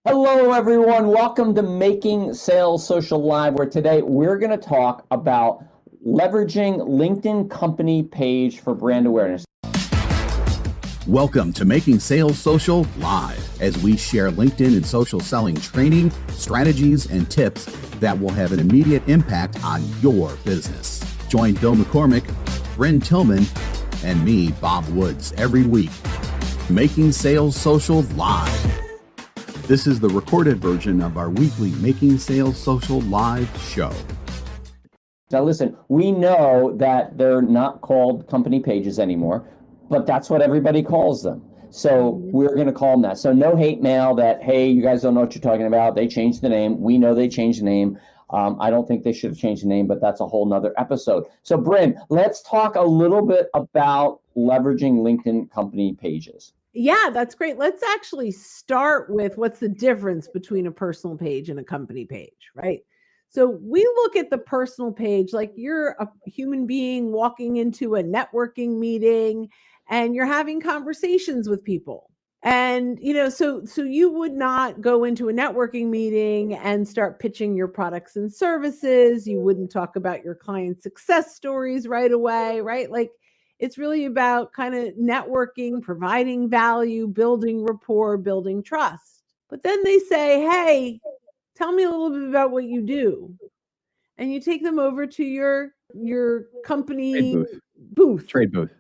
Hello, everyone. Welcome to Making Sales Social Live, where today we're going to talk about leveraging LinkedIn company page for brand awareness. Welcome to Making Sales Social Live, as we share LinkedIn and social selling training, strategies, and tips that will have an immediate impact on your business. Join Bill McCormick, Bryn Tillman, and me, Bob Woods, every week. Making Sales Social Live. This is the recorded version of our weekly Making Sales Social Live show. Now, listen, we know that they're not called company pages anymore, but that's what everybody calls them. So we're going to call them that. So no hate mail that, hey, you guys don't know what you're talking about. They changed the name. We know they changed the name. I don't think they should have changed the name, but that's a whole nother episode. So Bryn, let's talk a little bit about leveraging LinkedIn company pages. Yeah, that's great. Let's actually start with what's the difference between a personal page and a company page, right? So we look at the personal page like you're a human being walking into a networking meeting and you're having conversations with people. And, so you would not go into a networking meeting and start pitching your products and services. You wouldn't talk about your client success stories right away, right? Like, it's really about kind of networking, providing value, building rapport, building trust. But then they say, hey, tell me a little bit about what you do. And you take them over to your company Trade booth.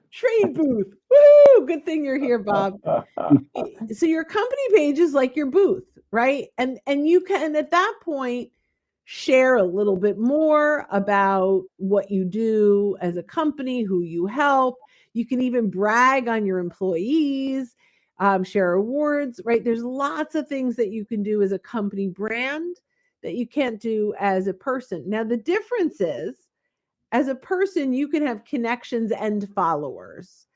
Woo! Good thing you're here, Bob. So your company page is like your booth, right? And you can at that point share a little bit more about what you do as a company, who you help. You can even brag on your employees, share awards, right? There's lots of things that you can do as a company brand that you can't do as a person. Now, the difference is, as a person, you can have connections and followers.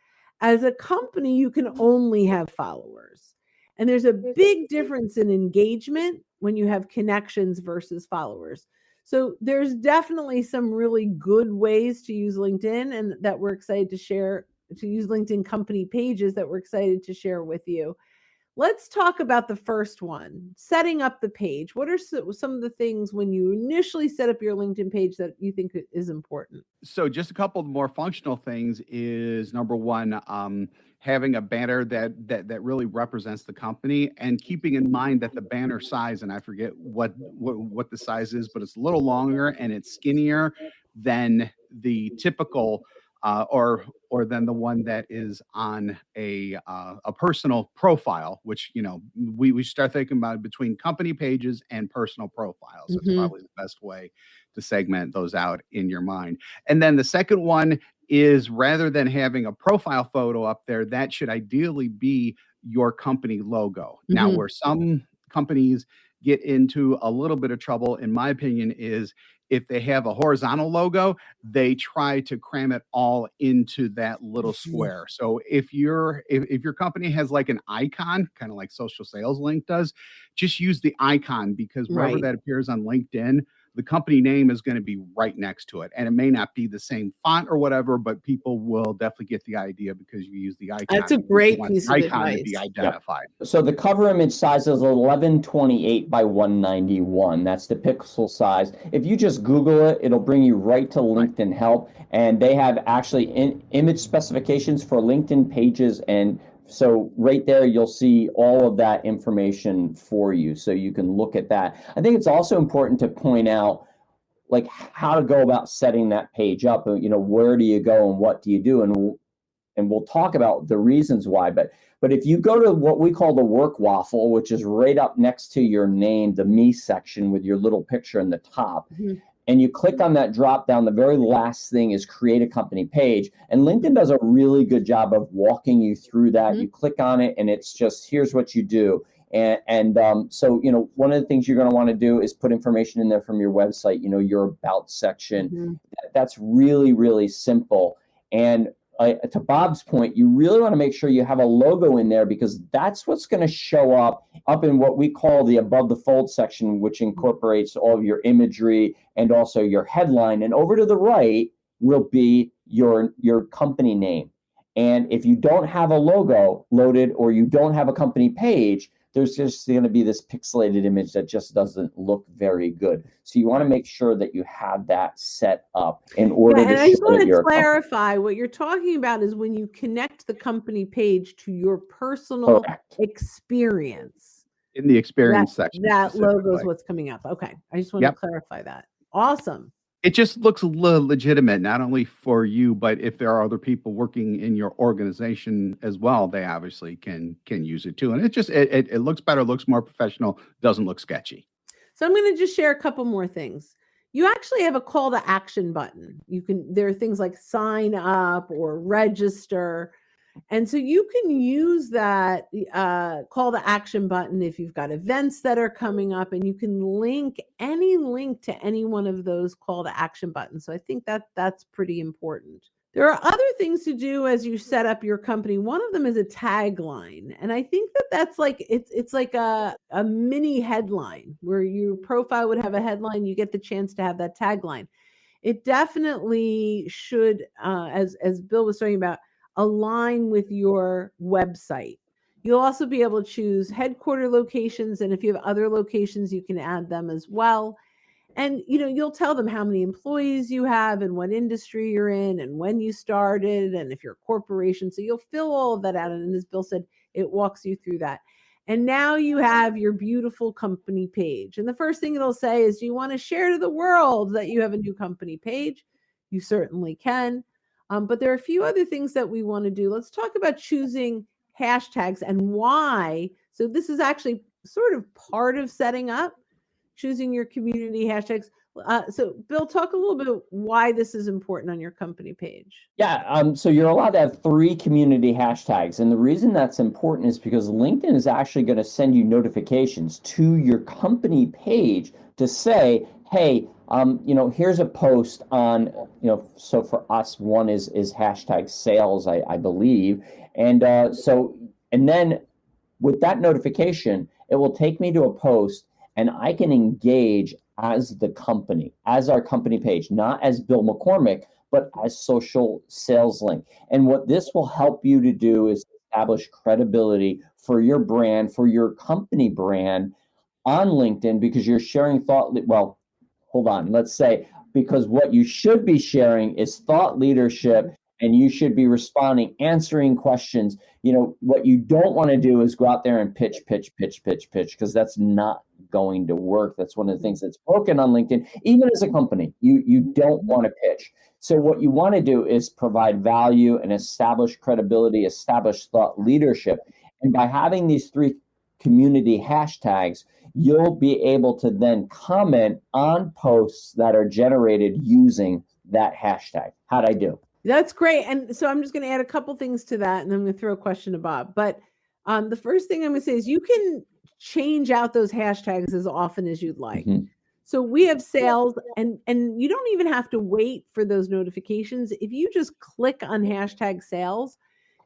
As a company, you can only have followers. And there's a big difference in engagement when you have connections versus followers. So there's definitely some really good ways to use LinkedIn and that we're excited to share, to use LinkedIn company pages that we're excited to share with you. Let's talk about the first one, setting up the page. What are some of the things when you initially set up your LinkedIn page that you think is important? So just a couple of more functional things is number one, having a banner that really represents the company, and keeping in mind that the banner size, and I forget what the size is, but it's a little longer and it's skinnier than the typical or than the one that is on a personal profile, which we start thinking about between company pages and personal profiles. That's probably the best way to segment those out in your mind. And then the second one is, rather than having a profile photo up there, that should ideally be your company logo. Now, where some companies get into a little bit of trouble, in my opinion, is if they have a horizontal logo, they try to cram it all into that little square. So if your company has like an icon, kind of like Social Sales Link does, just use the icon, because wherever that appears on LinkedIn, the company name is going to be right next to it. And it may not be the same font or whatever, but people will definitely get the idea because you use the icon. That's a great piece of advice. To be identified. Yep. So the cover image size is 1128 by 191. That's the pixel size. If you just Google it, it'll bring you right to LinkedIn Help. And they have actually image specifications for LinkedIn pages. And so right there, you'll see all of that information for you, so you can look at that. I think it's also important to point out, like, how to go about setting that page up. Where do you go and what do you do? And we'll talk about the reasons why. But if you go to what we call the work waffle, which is right up next to your name, the me section with your little picture in the top, and you click on that drop down, the very last thing is create a company page. And LinkedIn does a really good job of walking you through that. You click on it and it's just, here's what you do. So, one of the things you're going to want to do is put information in there from your website, your about section. That's really, really simple. And to Bob's point, you really want to make sure you have a logo in there, because that's what's going to show up in what we call the above the fold section, which incorporates all of your imagery and also your headline. And over to the right will be your company name. And if you don't have a logo loaded or you don't have a company page, there's just going to be this pixelated image that just doesn't look very good. So you want to make sure that you have that set up in order Yeah, to and I show just want that to you're a company. clarify what you're talking about is when you connect the company page to your personal Correct. experience. In the That experience section that logo is specifically. what's coming up. Okay, I just want to Yep. clarify that. Awesome. It just looks legitimate, not only for you, but if there are other people working in your organization as well, they obviously can use it too. And it looks better, looks more professional, doesn't look sketchy. So I'm going to just share a couple more things. You actually have a call to action button. There are things like sign up or register. And so you can use that call to action button if you've got events that are coming up, and you can link to any one of those call to action buttons. So I think that's pretty important. There are other things to do as you set up your company. One of them is a tagline. And I think that's like, it's like a mini headline where your profile would have a headline. You get the chance to have that tagline. It definitely should, as Bill was talking about, align with your website. You'll also be able to choose headquarter locations. And if you have other locations, you can add them as well. And you'll tell them how many employees you have and what industry you're in and when you started and if you're a corporation. So you'll fill all of that out. And as Bill said, it walks you through that. And now you have your beautiful company page. And the first thing it'll say is, do you want to share to the world that you have a new company page? You certainly can. But there are a few other things that we want to do. Let's talk about choosing hashtags and why. So this is actually sort of part of setting up, choosing your community hashtags. So Bill, talk a little bit why this is important on your company page. Yeah, so you're allowed to have 3 community hashtags. And the reason that's important is because LinkedIn is actually going to send you notifications to your company page to say, hey, here's a post on, so for us, one is hashtag sales, I believe. And and then with that notification, it will take me to a post and I can engage as the company, as our company page, not as Bill McCormick, but as Social Sales Link. And what this will help you to do is establish credibility for your brand, for your company brand on LinkedIn, because you're sharing well, hold on, let's say, because what you should be sharing is thought leadership, and you should be responding, answering questions. What you don't want to do is go out there and pitch, because that's not going to work. That's one of the things that's broken on LinkedIn. Even as a company, you don't want to pitch. So what you want to do is provide value and establish credibility, establish thought leadership. And by having these 3 community hashtags, you'll be able to then comment on posts that are generated using that hashtag. How'd I do? That's great. And so I'm just going to add a couple things to that, and then I'm going to throw a question to Bob. But the first thing I'm going to say is you can change out those hashtags as often as you'd like. Mhm. So we have sales, and you don't even have to wait for those notifications. If you just click on hashtag sales,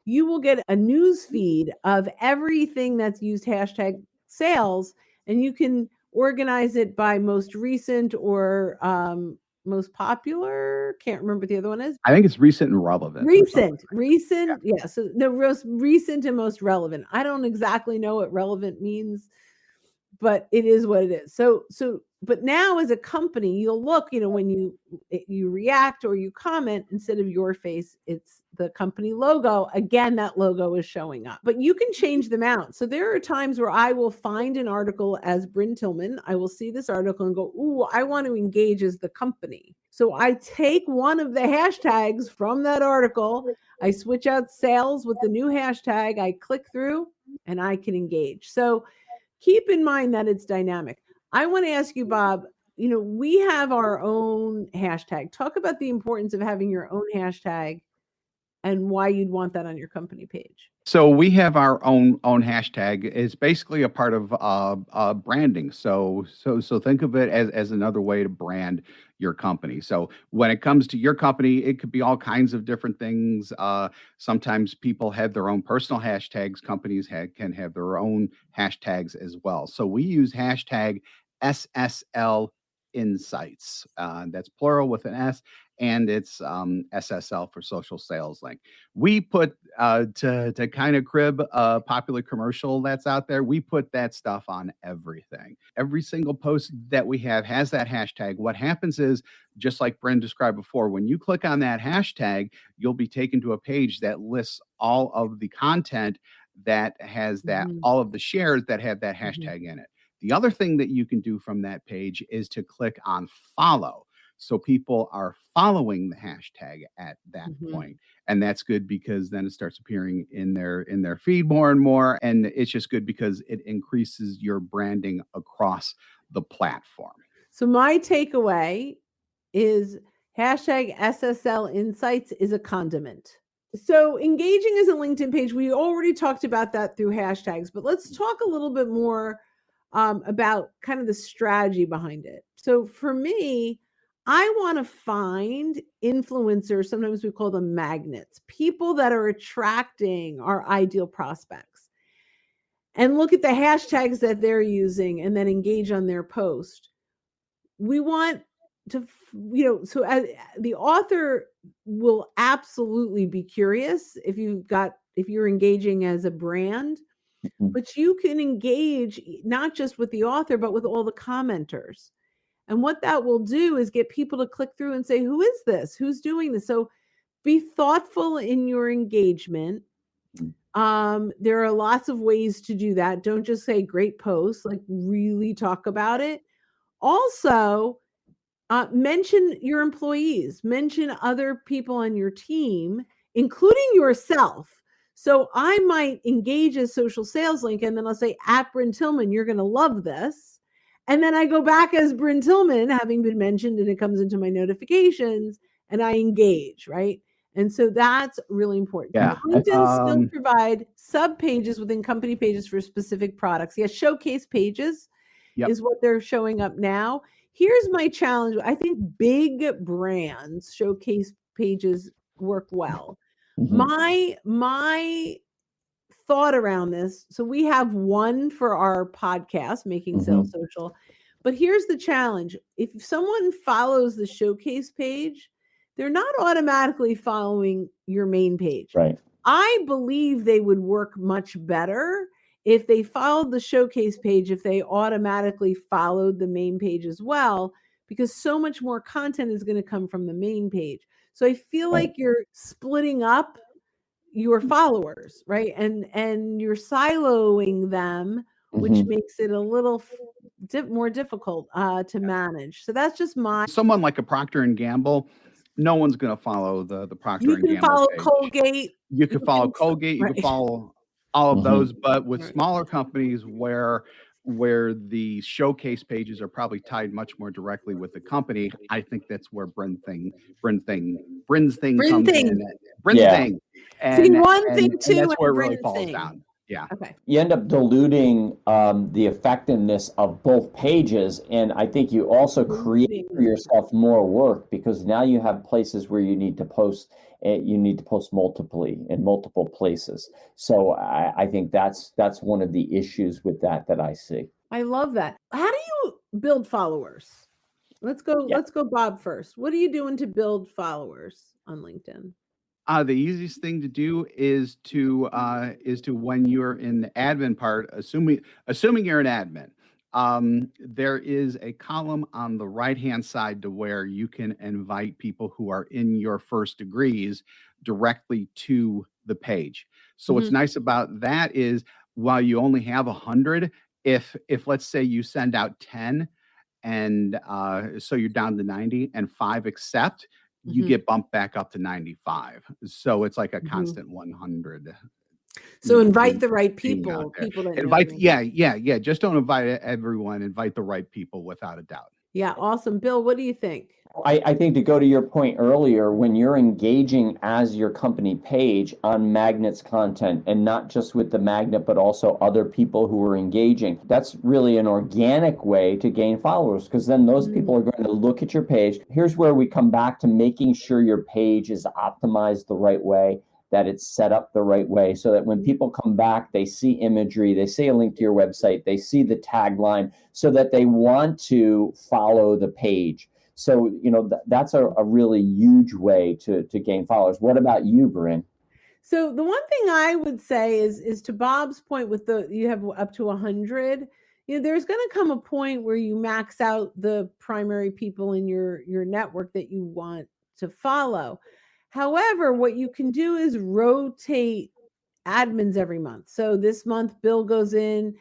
you will get a news feed of everything that's used hashtag sales, and you can organize it by most recent or most popular. Can't remember what the other one is. I think it's recent and relevant. Recent. Yeah. So the most recent and most relevant. I don't exactly know what relevant means, but it is what it is. But now as a company, you'll look, when you react or you comment, instead of your face, it's the company logo. Again, that logo is showing up, but you can change them out. So there are times where I will find an article as Bryn Tillman. I will see this article and go, ooh, I want to engage as the company. So I take one of the hashtags from that article. I switch out sales with the new hashtag. I click through and I can engage. So keep in mind that it's dynamic. I want to ask you, Bob, we have our own hashtag. Talk about the importance of having your own hashtag and why you'd want that on your company page. So we have our own hashtag. It's basically a part of branding. So think of it as another way to brand your company. So when it comes to your company, it could be all kinds of different things. Sometimes people have their own personal hashtags. Companies can have their own hashtags as well. So we use hashtag SSL Insights. That's plural with an S, and it's SSL for social sales link. We put to kind of crib a popular commercial that's out there. We put that stuff on everything. Every single post that we have has that hashtag. What happens is, just like Bryn described before, when you click on that hashtag, you'll be taken to a page that lists all of the content that has that, all of the shares that have that hashtag in it. The other thing that you can do from that page is to click on follow. So people are following the hashtag at that point. And that's good because then it starts appearing in their feed more and more. And it's just good because it increases your branding across the platform. So my takeaway is hashtag SSL Insights is a condiment. So engaging as a LinkedIn page, we already talked about that through hashtags, but let's talk a little bit more about kind of the strategy behind it. So for me, I want to find influencers, sometimes we call them magnets, people that are attracting our ideal prospects, and look at the hashtags that they're using and then engage on their post. We want to, so as the author will absolutely be curious if you're engaging as a brand, but you can engage not just with the author, but with all the commenters. And what that will do is get people to click through and say, who is this? Who's doing this? So be thoughtful in your engagement. There are lots of ways to do that. Don't just say great post, like really talk about it. Also, mention your employees, mention other people on your team, including yourself. So I might engage a social sales link, and then I'll say, at Bryn Tillman, you're going to love this. And then I go back as Bryn Tillman, having been mentioned, and it comes into my notifications, and I engage, right? And so that's really important. Yeah. LinkedIn still provide sub pages within company pages for specific products. Yes, showcase pages is what they're showing up now. Here's my challenge. I think big brands showcase pages work well. My thought around this. So we have one for our podcast, Making Sales Social. But here's the challenge. If someone follows the showcase page, they're not automatically following your main page. Right. I believe they would work much better if they followed the showcase page, if they automatically followed the main page as well, because so much more content is going to come from the main page. So I feel like you're splitting up your followers, right? And you're siloing them, which makes it a little more difficult to manage. So that's just someone like a Procter and Gamble. No one's going to follow the Procter and Gamble. You can follow page. Colgate. You can follow Colgate. You can follow all of those. But with smaller companies where the showcase pages are probably tied much more directly with the company, I think that's where Bryn's thing comes in. Bryn's thing. And, see, one thing too, and that's where it really Bryn's falls thing. down. Yeah. Okay. You end up diluting the effectiveness of both pages, and I think you also create for yourself more work, because now you have places where you need to post. You need to post multiply in multiple places. So I think that's one of the issues with that I see. I love that. How do you build followers? Let's go Bob first. What are you doing to build followers on LinkedIn? The easiest thing to do is to when you're in the admin part, assuming you're an admin, there is a column on the right-hand side to where you can invite people who are in your first degrees directly to the page. So what's nice about that is, while you only have 100, if let's say you send out 10 and so you're down to 90 and 5 accept, you get bumped back up to 95. So it's like a constant 100. So invite the right people. People that invite, yeah. Just don't invite everyone. Invite the right people, without a doubt. Yeah, awesome. Bill, what do you think? I think, to go to your point earlier, when you're engaging as your company page on Magnet's content, and not just with the Magnet, but also other people who are engaging, that's really an organic way to gain followers, because then those people are going to look at your page. Here's where we come back to making sure your page is optimized the right way. that it's set up the right way so that when people come back, they see imagery, they see a link to your website, they see the tagline so that they want to follow the page. So, that's a really huge way to gain followers. What about you, Bryn? So the one thing I would say is to Bob's point with you have up to 100, there's going to come a point where you max out the primary people in your network that you want to follow. However, what you can do is rotate admins every month. So this month Bill goes in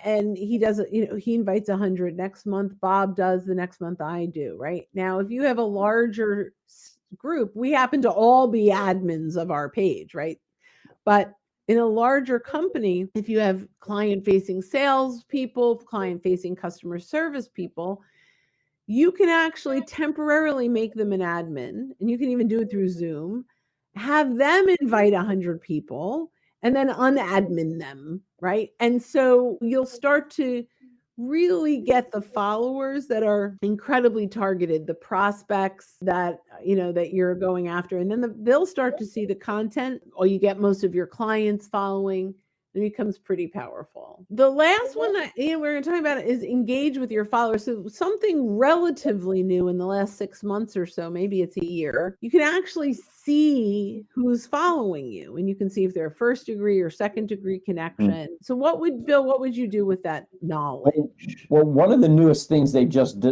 and he does he invites 100. Next month Bob does, the next month I do. Right now, if you have a larger group, we happen to all be admins of our page, right? But in a larger company, if you have client-facing sales people, client-facing customer service people, you can actually temporarily make them an admin, and you can even do it through Zoom, have them invite 100 people, and then unadmin them, right? And so you'll start to really get the followers that are incredibly targeted, the prospects that that you're going after, and then they'll start to see the content, or you get most of your clients following. It becomes pretty powerful. The last one that we're going to talk about is engage with your followers. So something relatively new in the last 6 months or so, maybe it's a year, you can actually see who's following you, and you can see if they're a first degree or second degree connection. So what would you do with that knowledge? Well, one of the newest things they just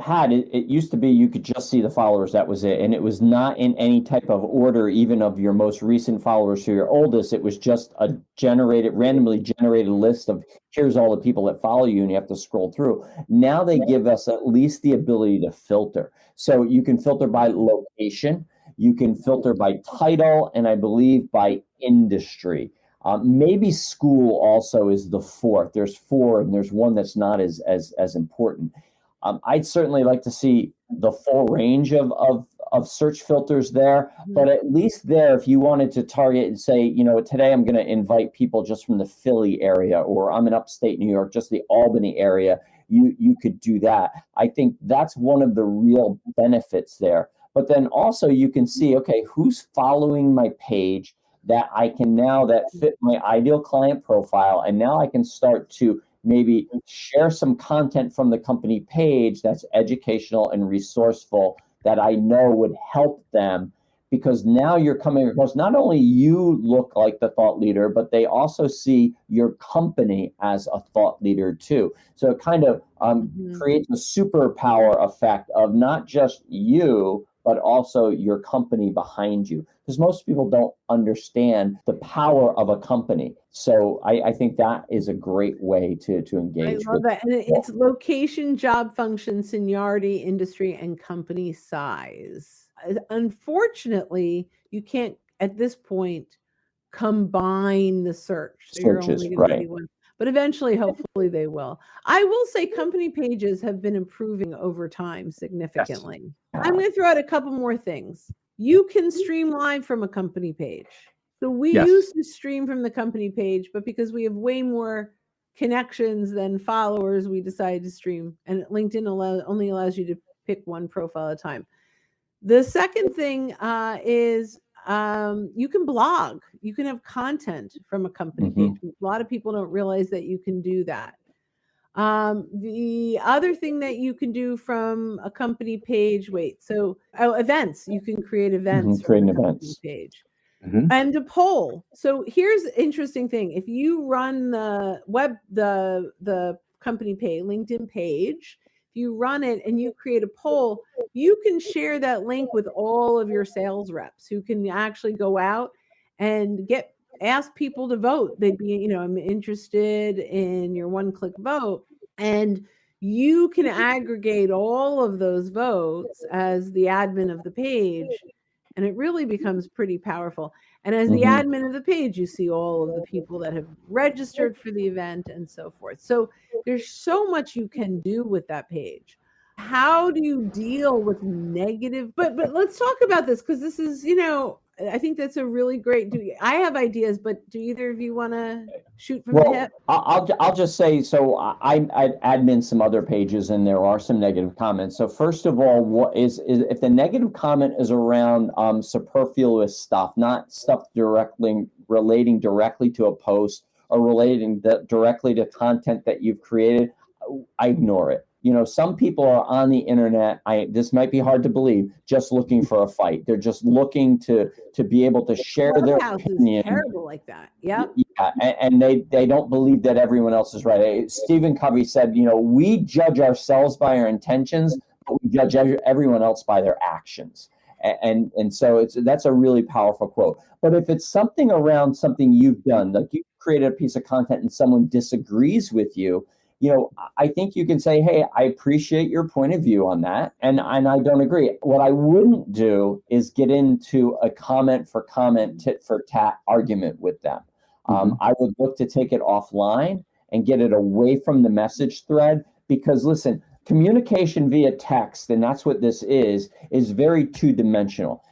had, it used to be you could just see the followers, that was it, and it was not in any type of order, even of your most recent followers to your oldest. It was just a randomly generated list of here's all the people that follow you, and you have to scroll through. Now they give us at least the ability to filter. So you can filter by location, you can filter by title, and I believe by industry. Maybe school also is the fourth. There's 4, and there's one that's not as important. I'd certainly like to see the full range of search filters there, but at least there, if you wanted to target and say, today I'm going to invite people just from the Philly area, or I'm in upstate New York, just the Albany area, you could do that. I think that's one of the real benefits there. But then also you can see, okay, who's following my page that I can now that fit my ideal client profile, and now I can start to maybe share some content from the company page that's educational and resourceful that I know would help them, because now you're coming across, not only you look like the thought leader, but they also see your company as a thought leader too. So it kind of creates a superpower effect of not just you, but also your company behind you, because most people don't understand the power of a company. So I think that is a great way to engage. I love that. And it's location, job function, seniority, industry, and company size. Unfortunately, you can't at this point combine the search. So you're only going to do one. But eventually, hopefully they will. I will say company pages have been improving over time significantly. Yes. I'm going to throw out a couple more things. You can stream live from a company page. So we used to stream from the company page, but because we have way more connections than followers, we decided to stream. And LinkedIn only allows you to pick one profile at a time. The second thing is you can blog. You can have content from a company page. A lot of people don't realize that you can do that. The other thing that you can do from a company page, events. You can create events from a company page. And a poll. So here's the interesting thing. If you run the company page, LinkedIn page, if you run it and you create a poll, you can share that link with all of your sales reps who can actually go out and ask people to vote. They'd be, I'm interested in your one-click vote. And you can aggregate all of those votes as the admin of the page. And it really becomes pretty powerful. And as the admin of the page, you see all of the people that have registered for the event and so forth. So there's so much you can do with that page. How do you deal with negative? But let's talk about this, because this is, I think that's a really great. I have ideas, but do either of you want to shoot from the hip? Well, I'll just say, so I admin some other pages and there are some negative comments. So first of all, what is if the negative comment is around superfluous stuff, not stuff relating directly to a post or relating directly to content that you've created, I ignore it. You know, some people are on the internet. This might be hard to believe, just looking for a fight. They're just looking to be able to share their Clubhouse opinion. is terrible like that. Yep. Yeah, and they don't believe that everyone else is right. Stephen Covey said, you know, we judge ourselves by our intentions, but we judge everyone else by their actions. And so that's a really powerful quote. But if it's something around something you've done, like you created a piece of content and someone disagrees with you, you know, I think you can say, hey, I appreciate your point of view on that. And I don't agree. What I wouldn't do is get into a comment for comment, tit for tat argument with them. I would look to take it offline and get it away from the message thread, because listen, communication via text, and that's what this is very two-dimensional.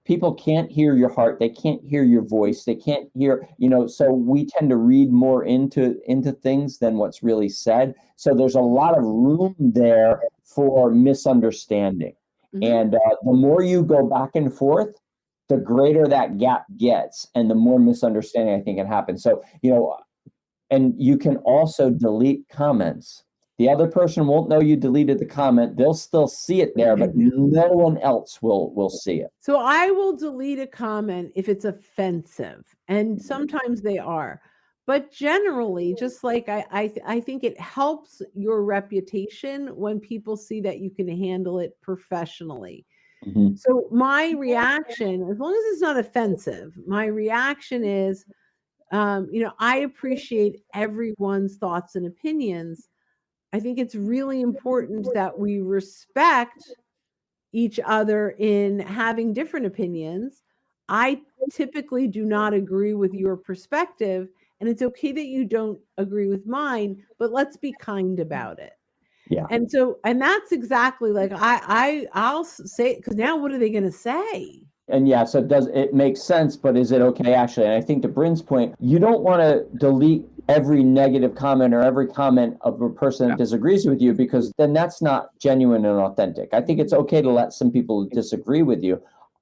People can't hear your heart. They can't hear your voice. They can't hear, you know, so we tend to read more into things than what's really said. So there's a lot of room there for misunderstanding. And the more you go back and forth, the greater that gap gets and the more misunderstanding I think can happen. So, you know, and you can also delete comments. The other person won't know you deleted the comment. They'll still see it there, but no one else will see it. So I will delete a comment if it's offensive, and sometimes they are. But generally, just like I think it helps your reputation when people see that you can handle it professionally. So my reaction, as long as it's not offensive, my reaction is, you know, I appreciate everyone's thoughts and opinions. I think it's really important that we respect each other in having different opinions. I typically do not agree with your perspective, and it's okay that you don't agree with mine, but let's be kind about it. Yeah. And so, and that's exactly like I'll say, because now what are they going to say? And yeah, so it makes sense, but is it okay, actually? And I think to Bryn's point, you don't want to delete every negative comment or every comment of a person that disagrees with you, because then that's not genuine and authentic. I think it's okay to let some people disagree with you.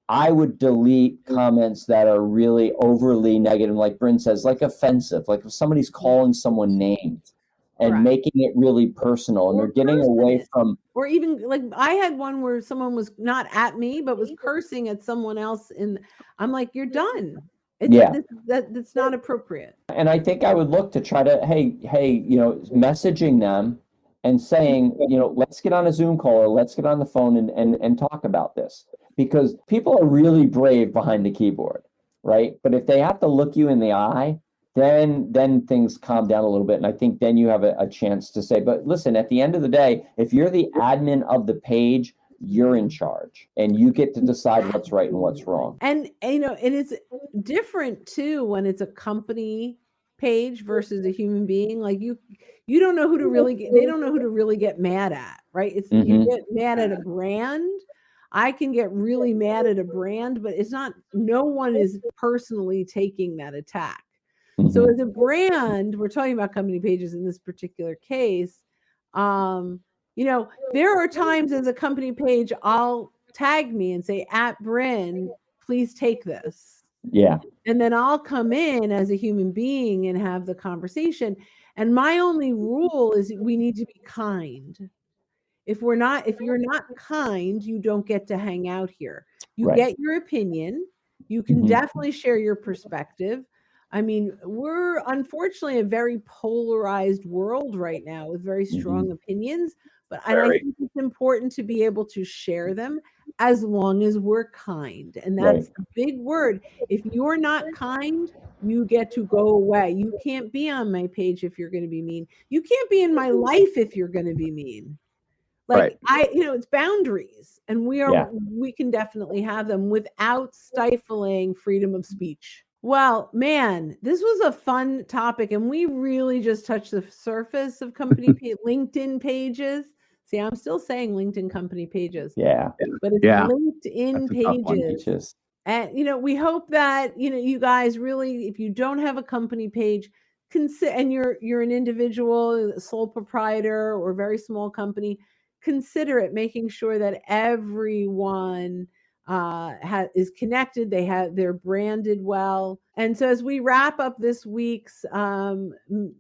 I would delete comments that are really overly negative, like Bryn says, like offensive, like if somebody's calling someone names and making it really personal, and they're getting away from, or even like I had one where someone was not at me but was cursing at someone else, and I'm like, you're done. That's not appropriate. And I think I would look to try to, hey, you know, messaging them and saying, you know, let's get on a Zoom call or let's get on the phone and talk about this, because people are really brave behind the keyboard, right? But if they have to look you in the eye, then things calm down a little bit. And I think then you have a chance to say, but listen, at the end of the day, if you're the admin of the page, you're in charge and you get to decide what's right and what's wrong. And you know, and it's different too when it's a company page versus a human being. Like you don't know who to really get, they don't know who to really get mad at, right? It's you get mad at a brand. I can get really mad at a brand, but it's not, no one is personally taking that attack. So as a brand, we're talking about company pages in this particular case. You know, there are times as a company page, I'll tag me and say, at Bryn, please take this. Yeah. And then I'll come in as a human being and have the conversation. And my only rule is we need to be kind. If you're not kind, you don't get to hang out here. You get your opinion. You can definitely share your perspective. I mean, we're unfortunately a very polarized world right now with very strong opinions, but I think it's important to be able to share them as long as we're kind. And that's the big word. If you're not kind, you get to go away. You can't be on my page if you're going to be mean. You can't be in my life if you're going to be mean. Like you know, it's boundaries, and we can definitely have them without stifling freedom of speech. Well, man, this was a fun topic, and we really just touched the surface of company LinkedIn pages. See, I'm still saying LinkedIn company pages. Yeah. But it's LinkedIn pages. And, we hope that, you guys really, if you don't have a company page, and you're an individual, sole proprietor, or very small company, consider it, making sure that everyone is connected. They're branded well. And so as we wrap up this week's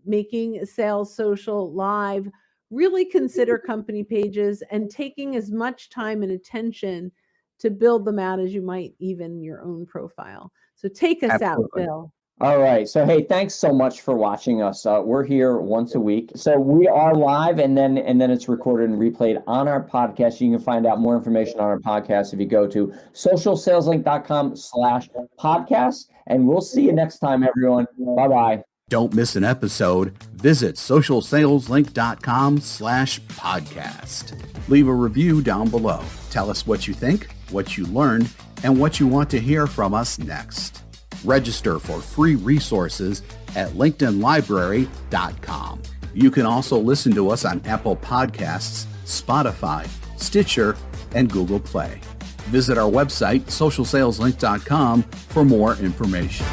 Making Sales Social Live, really consider company pages and taking as much time and attention to build them out as you might even your own profile. So take us out, Absolutely. Bill. All right. So, hey, thanks so much for watching us. We're here once a week. So we are live, and then it's recorded and replayed on our podcast. You can find out more information on our podcast if you go to socialsaleslink.com/podcast. And we'll see you next time, everyone. Bye-bye. Don't miss an episode. Visit socialsaleslink.com/podcast. Leave a review down below. Tell us what you think, what you learned, and what you want to hear from us next. Register for free resources at linkedinlibrary.com. You can also listen to us on Apple Podcasts, Spotify, Stitcher, and Google Play. Visit our website, socialsaleslink.com, for more information.